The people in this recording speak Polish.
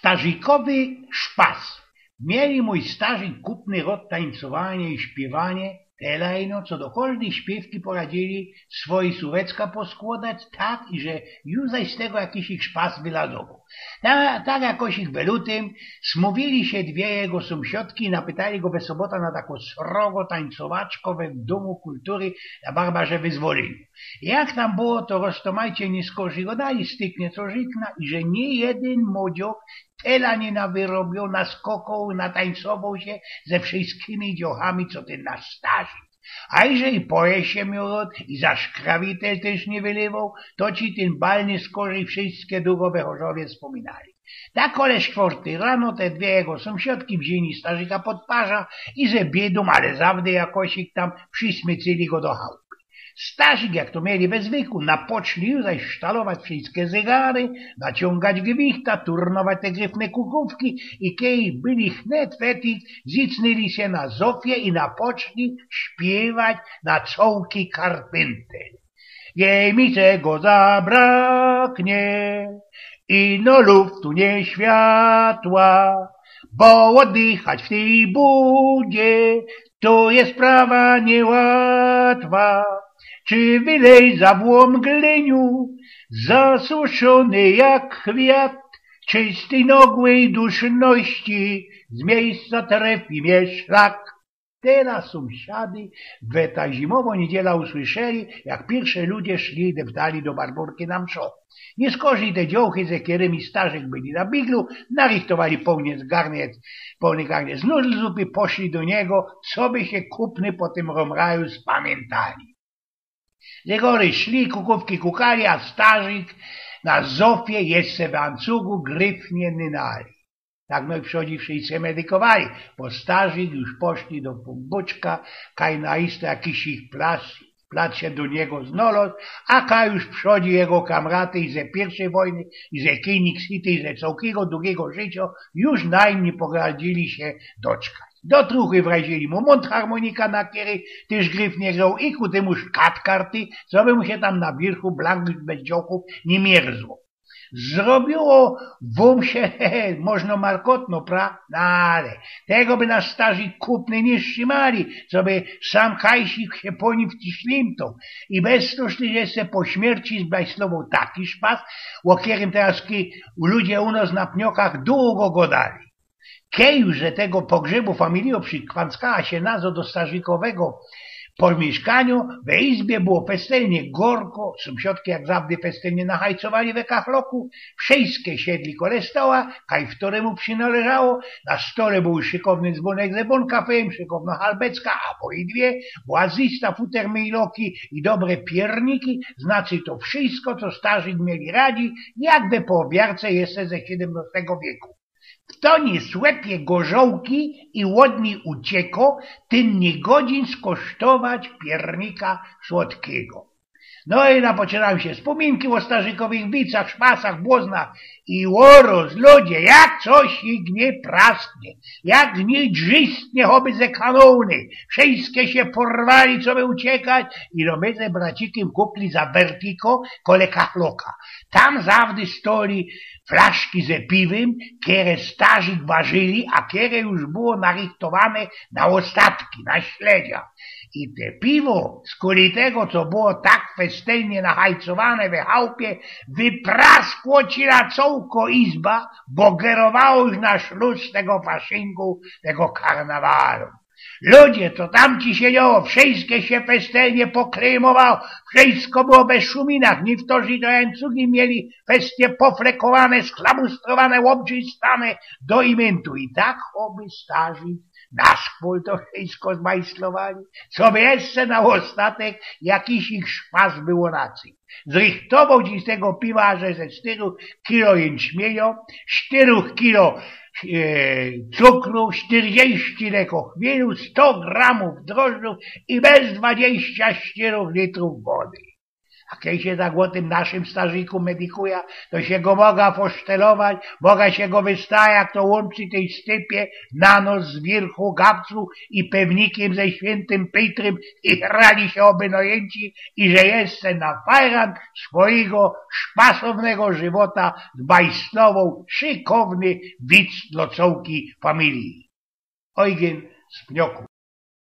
Starzykowy szpas. Mieli mój starzyk kupny rod tańcowania i śpiewanie, telejno, co do każdej śpiewki poradzili swoje słóweczka poskładać tak, i że już zaś z tego jakiś ich szpas wylazował. Tak jakoś ich belutym smówili się dwie jego sąsiadki i napytali go we sobota na taką srogo tańcowaczko w Domu Kultury na Barbarze Wyzwoleniu. Jak tam było, to roztomajcie nie skorzy dali styknie co żykna i że nie jeden młodziok tela nie nawyrobił, naskokał, natańcował się ze wszystkimi dziochami, co ten nasz starzyk. A jeżeli poje się miał i za szkrawitel też nie wylewał, to ci ten bal nie skorzy wszystkie długo we Chorzowie wspominali. Tak koleś czwarty rano te dwie jego sąsiadki wzięli starzyka pod parza i ze biedą, ale zawdy jakoś ich tam przysmycili go do chałupy. Starzyk, jak to mieli bez wieku, napoczli zaś sztalować wszystkie zegary, naciągać gwichta, turnować te gryfne kuchówki i kiedy byli chnet fetik, zicnęli się na Zofię i napoczli śpiewać na cołki karpenter. Jej mi czego zabraknie, ino luftu nie światła, bo oddychać w tej budzie to jest sprawa niełatwa. Czy wylej za mgleniu, zasuszony jak kwiat, czystej nogłej duszności, z miejsca trefli mnie szlak. Teraz sąsiady we ta zimowo niedziela usłyszeli, jak pierwsze ludzie szli deptali do Barburki na mszo. Nie skorzy te dziołchy, ze którymi starzyk byli na biglu, narichtowali pełny garniec nudl zupy, poszli do niego, co by się kupny po tym romraju spamiętali. Z góry szli, kukówki kukali, a starzyk na Zofię jeszcze w ancugu gryfnie nynali. Tak no i przychodzi wszyscy medykowali, bo starzyk już poszli do Pumbuczka, kaj naiste jakiś ich plac się do niego znalazł, a kaj już przychodzi jego kamraty i ze pierwszej wojny, i ze Kinik City, i ze całkiego długiego życia, już najmniej poradzili się doczkać. Do truchy wrazili mu mundharmonika, na której też gryf nie grał, i ku temu szkat karty, co by mu się tam na wierzchu blank bez dziołków nie mierzło. Zrobiło wum się, można markotno, pra? No ale tego by nasz starzy kupny nie trzymali, co by sam hajsik się po nim wciślimtał. I bez to, że se po śmierci zbajslował taki szpas, o którym teraz ludzie u nas na pniokach długo godali. Kiedy że tego pogrzebu familio przykwanskała się nazo do starzykowego po mieszkaniu, we izbie było festelnie gorko, sąsiadki jak zawdy festelnie nahajcowali we kachloku, wszystkie siedli kole stoła, kaj któremu przynależało, na stole był szykowny dzwonek ze bon kafejem, szykowna halbecka, a po i dwie, błazista futer myjloki i dobre pierniki, znaczy to wszystko, co starzyk mieli radzi, jakby po obiarce jeszcze ze XVII wieku. Kto nie słepie gorzołki i łodni ucieko, ten nie godzin skosztować piernika słodkiego. No i napoczynały się wspominki o starzykowych bicach, szpasach, błoznach i oroz, ludzie, jak coś ich nie prasknie, jak nie drzystnie choby ze kanony, wszystkie się porwali, co by uciekać i my ze bracikiem kupli za vertiko kole kachloka. Tam zawdy stoli flaszki ze piwem, które starzyk ważyli, a które już było narychtowane na ostatki, na śledzia. I te piwo, z tego, co było tak festelnie nahajcowane we chałupie, wypraskło ci na całko izba, bo gerowało już na szluz tego faszynku, tego karnawalu. Ludzie, co tam ci się działo, wszystkie się festelnie poklejmowało, wszystko było bez szuminach, ni w to, że do łańcugi mieli festie poflekowane, sklamustrowane, łobczystane do imentu. I tak oby starzy naskól to wszystko zmajslowali, co by jeszcze na ostatek jakiś ich szpas było racji. Zrichtował ci z tego piwa, że ze 4 kilo jęczmienia, 4 kilo cukru, 40 leko chmielu, 100 gramów drożdżów i bez 24 litrów wody. A kiedy się tak o tym naszym starzyku medikuje, to się go moga posztelować, moga się go wystaje, jak to łączy tej stypie na nos z wierchu gabcu i pewnikiem ze świętym Pietrem i grali się obynojęci i że jeszcze na fajran swojego szpasownego żywota zbajsnował szykowny widz dla całej familii. Eugen z Pnioku.